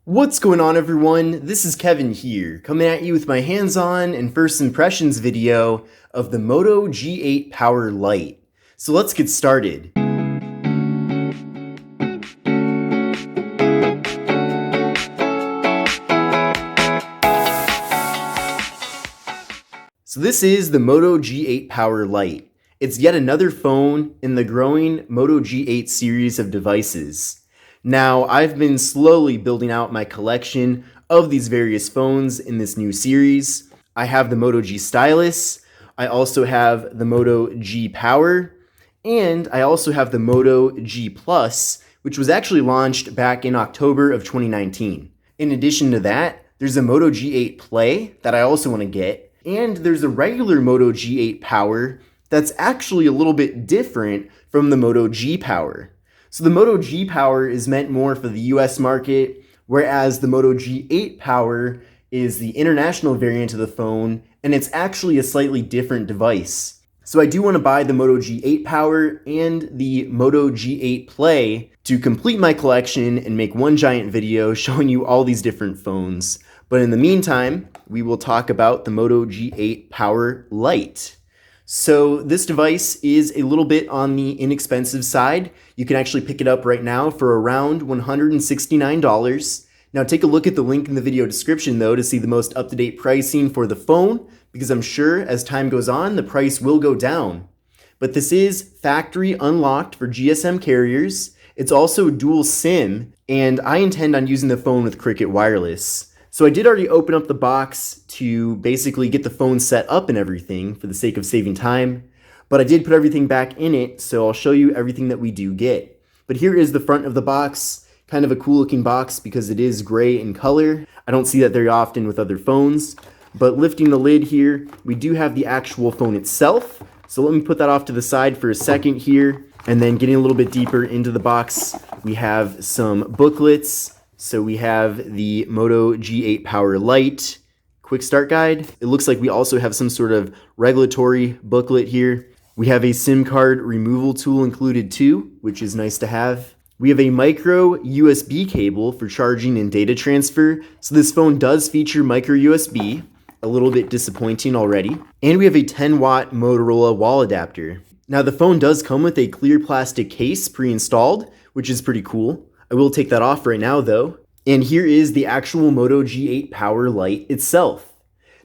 What's going on, everyone? This is Kevin here, coming at you with my hands-on and first impressions video of the Moto G8 Power Lite. So let's get started. So this is the Moto G8 Power Lite. It's yet another phone in the growing Moto G8 series of devices. Now, I've been slowly building out my collection of these various phones in this new series. I have the Moto G Stylus, I also have the Moto G Power, and I also have the Moto G Plus, which was actually launched back in October of 2019. In addition to that, there's a Moto G8 Play that I also want to get, and there's a regular Moto G8 Power that's actually a little bit different from the Moto G Power. So the Moto G Power is meant more for the US market, whereas the Moto G8 Power is the international variant of the phone, and it's actually a slightly different device. So I do want to buy the Moto G8 Power and the Moto G8 Play to complete my collection and make one giant video showing you all these different phones. But in the meantime, we will talk about the Moto G8 Power Lite. So this device is a little bit on the inexpensive side. You can actually pick it up right now for around $169. Now take a look at the link in the video description though to see the most up-to-date pricing for the phone, because I'm sure as time goes on, the price will go down. But this is factory unlocked for GSM carriers. It's also dual SIM, and I intend on using the phone with Cricket Wireless. So I did already open up the box to basically get the phone set up and everything for the sake of saving time, but I did put everything back in it, so I'll show you everything that we do get. But here is the front of the box, kind of a cool looking box because it is gray in color. I don't see that very often with other phones, but lifting the lid here, we do have the actual phone itself. So let me put that off to the side for a second here, and then getting a little bit deeper into the box, we have some booklets. So we have the Moto G8 Power Lite quick start guide. It looks like we also have some sort of regulatory booklet here. We have a SIM card removal tool included too, which is nice to have. We have a micro USB cable for charging and data transfer. So this phone does feature micro USB, a little bit disappointing already. And we have a 10-watt Motorola wall adapter. Now the phone does come with a clear plastic case pre-installed, which is pretty cool. I will take that off right now though. And here is the actual Moto G8 Power Lite itself.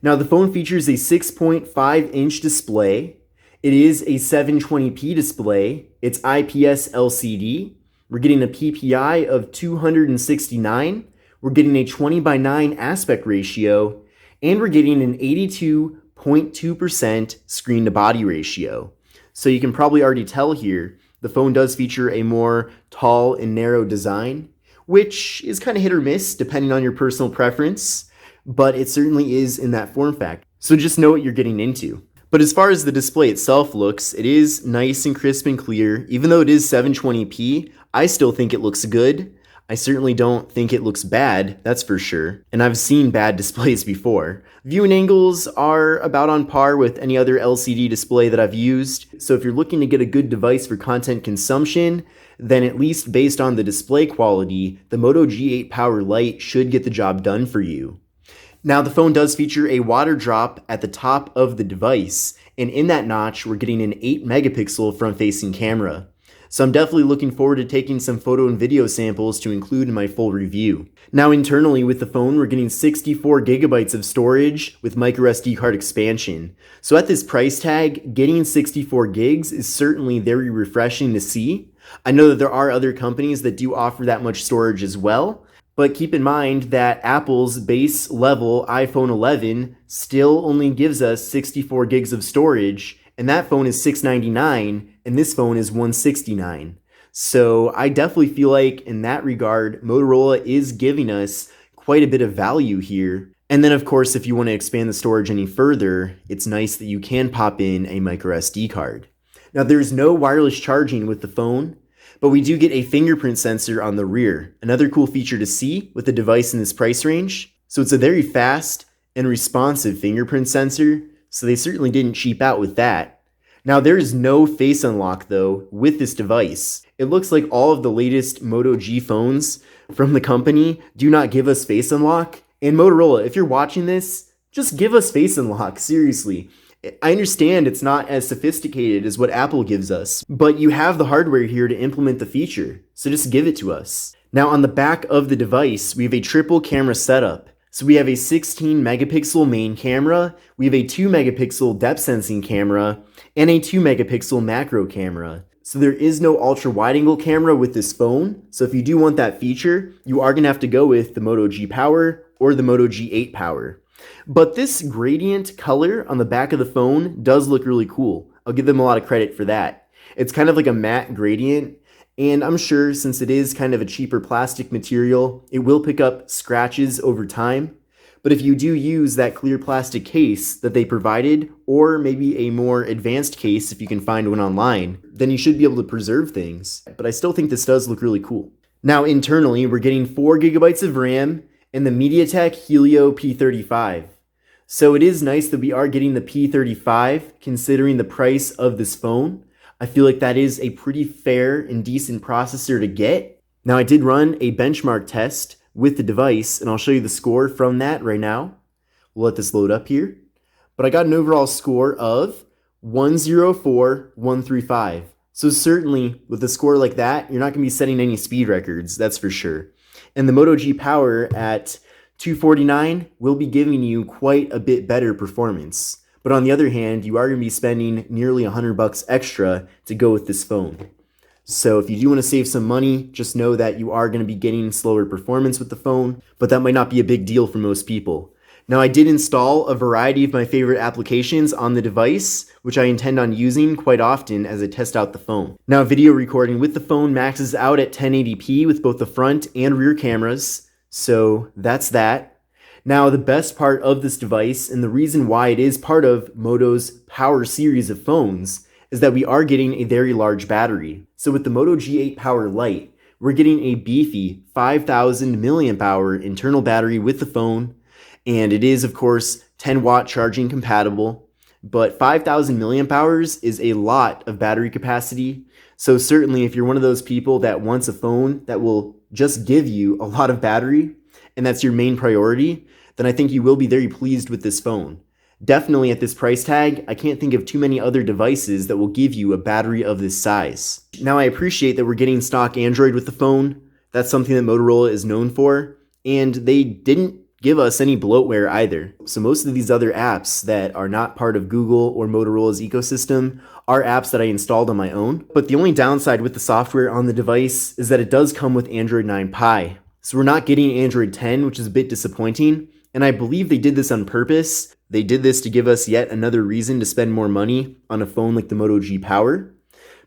Now the phone features a 6.5-inch display. It is a 720p display. It's IPS LCD. We're getting a PPI of 269. We're getting a 20:9 aspect ratio. And we're getting an 82.2% screen to body ratio. So you can probably already tell here, the phone does feature a more tall and narrow design, which is kind of hit or miss depending on your personal preference, but it certainly is in that form factor. So just know what you're getting into. But as far as the display itself looks, it is nice and crisp and clear. Even though it is 720p, I still think it looks good. I certainly don't think it looks bad, that's for sure. And I've seen bad displays before. Viewing angles are about on par with any other LCD display that I've used. So if you're looking to get a good device for content consumption, then at least based on the display quality, the Moto G8 Power Lite should get the job done for you. Now the phone does feature a water drop at the top of the device, and in that notch, we're getting an 8 megapixel front-facing camera. So I'm definitely looking forward to taking some photo and video samples to include in my full review. Now internally with the phone, we're getting 64 gigabytes of storage with microSD card expansion. So at this price tag, getting 64 gigs is certainly very refreshing to see. I know that there are other companies that do offer that much storage as well, but keep in mind that Apple's base level iPhone 11 still only gives us 64 gigs of storage, and that phone is $699 and this phone is $169. So I definitely feel like in that regard, Motorola is giving us quite a bit of value here. And then of course, if you want to expand the storage any further, it's nice that you can pop in a micro SD card. Now there's no wireless charging with the phone, but we do get a fingerprint sensor on the rear. Another cool feature to see with the device in this price range. So it's a very fast and responsive fingerprint sensor, so they certainly didn't cheap out with that. Now there is no face unlock though with this device. It looks like all of the latest Moto G phones from the company do not give us Face Unlock. And Motorola, if you're watching this, just give us Face Unlock, seriously. I understand it's not as sophisticated as what Apple gives us, but you have the hardware here to implement the feature, so just give it to us. Now on the back of the device, we have a triple camera setup. So we have a 16 megapixel main camera, we have a 2 megapixel depth sensing camera, and a 2 megapixel macro camera. So there is no ultra wide angle camera with this phone, so if you do want that feature, you are going to have to go with the Moto G Power or the Moto G8 Power. But this gradient color on the back of the phone does look really cool. I'll give them a lot of credit for that. It's kind of like a matte gradient, and I'm sure since it is kind of a cheaper plastic material, it will pick up scratches over time. But if you do use that clear plastic case that they provided, or maybe a more advanced case if you can find one online, then you should be able to preserve things. But I still think this does look really cool. Now internally, we're getting 4 gigabytes of RAM and the MediaTek Helio P35. So it is nice that we are getting the P35 considering the price of this phone. I feel like that is a pretty fair and decent processor to get. Now I did run a benchmark test with the device, and I'll show you the score from that right now. We'll let this load up here. But I got an overall score of 104,135. So certainly with a score like that, you're not going to be setting any speed records, that's for sure. And the Moto G Power at 249 will be giving you quite a bit better performance. But on the other hand, you are going to be spending nearly $100 extra to go with this phone. So if you do want to save some money, just know that you are going to be getting slower performance with the phone, but that might not be a big deal for most people. Now I did install a variety of my favorite applications on the device, which I intend on using quite often as I test out the phone. Now video recording with the phone maxes out at 1080p with both the front and rear cameras, so that's that. Now the best part of this device, and the reason why it is part of Moto's Power series of phones, is that we are getting a very large battery. So with the Moto G8 Power Lite, we're getting a beefy 5,000 milliamp hour internal battery with the phone, and it is of course 10 watt charging compatible, but 5,000 milliamp hours is a lot of battery capacity. So certainly if you're one of those people that wants a phone that will just give you a lot of battery, and that's your main priority, then I think you will be very pleased with this phone. Definitely at this price tag, I can't think of too many other devices that will give you a battery of this size. Now I appreciate that we're getting stock Android with the phone. That's something that Motorola is known for, and they didn't give us any bloatware either. So most of these other apps that are not part of Google or Motorola's ecosystem are apps that I installed on my own. But the only downside with the software on the device is that it does come with Android 9 Pie. So we're not getting Android 10, which is a bit disappointing, and I believe they did this on purpose. They did this to give us yet another reason to spend more money on a phone like the Moto G Power,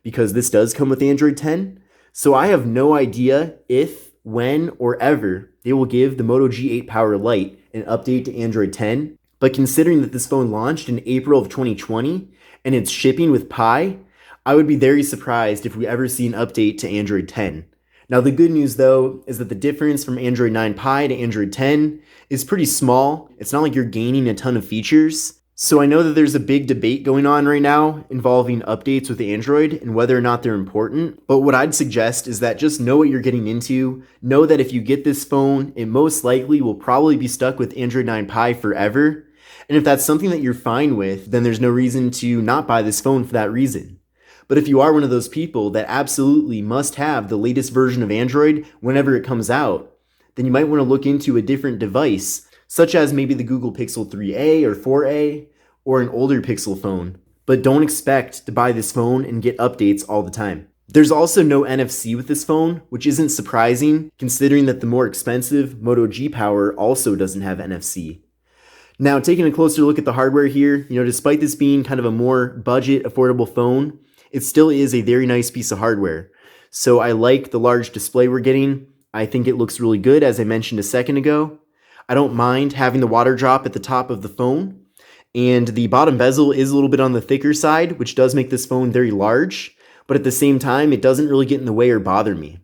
because this does come with Android 10. So I have no idea if, when, or ever they will give the Moto G8 Power Lite an update to Android 10. But considering that this phone launched in April of 2020 and it's shipping with Pi, I would be very surprised if we ever see an update to Android 10. Now the good news though is that the difference from Android 9 Pie to Android 10 is pretty small. It's not like you're gaining a ton of features. So I know that there's a big debate going on right now involving updates with Android and whether or not they're important. But what I'd suggest is that just know what you're getting into. Know that if you get this phone, it most likely will probably be stuck with Android 9 Pie forever. And if that's something that you're fine with, then there's no reason to not buy this phone for that reason. But if you are one of those people that absolutely must have the latest version of Android whenever it comes out, then you might want to look into a different device, such as maybe the Google Pixel 3a or 4a, or an older Pixel phone. But don't expect to buy this phone and get updates all the time. There's also no NFC with this phone, which isn't surprising considering that the more expensive Moto G Power also doesn't have NFC. Now, taking a closer look at the hardware here, despite this being kind of a more budget, affordable phone, it still is a very nice piece of hardware. So I like the large display we're getting. I think it looks really good, as I mentioned a second ago. I don't mind having the water drop at the top of the phone. And the bottom bezel is a little bit on the thicker side, which does make this phone very large. But at the same time, it doesn't really get in the way or bother me.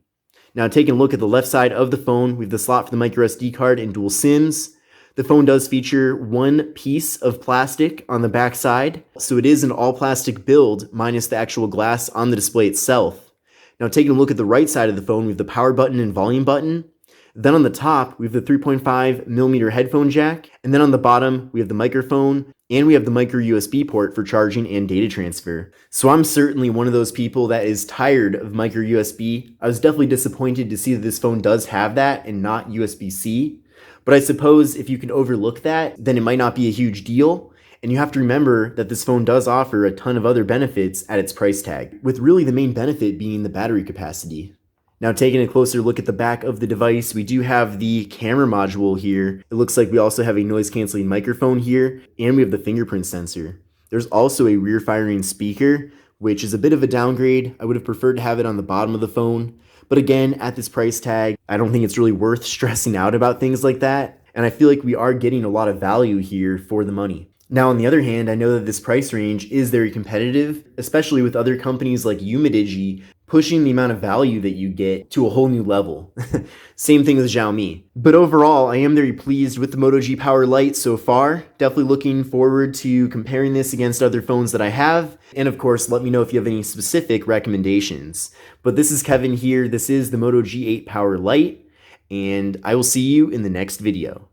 Now, taking a look at the left side of the phone, we have the slot for the microSD card and dual SIMs. The phone does feature one piece of plastic on the back side, so it is an all-plastic build minus the actual glass on the display itself. Now taking a look at the right side of the phone, we have the power button and volume button. Then on the top, we have the 3.5 millimeter headphone jack. And then on the bottom, we have the microphone and we have the micro USB port for charging and data transfer. So I'm certainly one of those people that is tired of micro USB. I was definitely disappointed to see that this phone does have that and not USB-C. But I suppose if you can overlook that, then it might not be a huge deal. And you have to remember that this phone does offer a ton of other benefits at its price tag, with really the main benefit being the battery capacity. Now, taking a closer look at the back of the device, we do have the camera module here. It looks like we also have a noise-canceling microphone here, and we have the fingerprint sensor. There's also a rear-firing speaker, which is a bit of a downgrade. I would have preferred to have it on the bottom of the phone. But again, at this price tag, I don't think it's really worth stressing out about things like that. And I feel like we are getting a lot of value here for the money. Now, on the other hand, I know that this price range is very competitive, especially with other companies like Umidigi pushing the amount of value that you get to a whole new level. Same thing with Xiaomi. But overall, I am very pleased with the Moto G Power Lite so far. Definitely looking forward to comparing this against other phones that I have. And of course, let me know if you have any specific recommendations. But this is Kevin here. This is the Moto G8 Power Lite, and I will see you in the next video.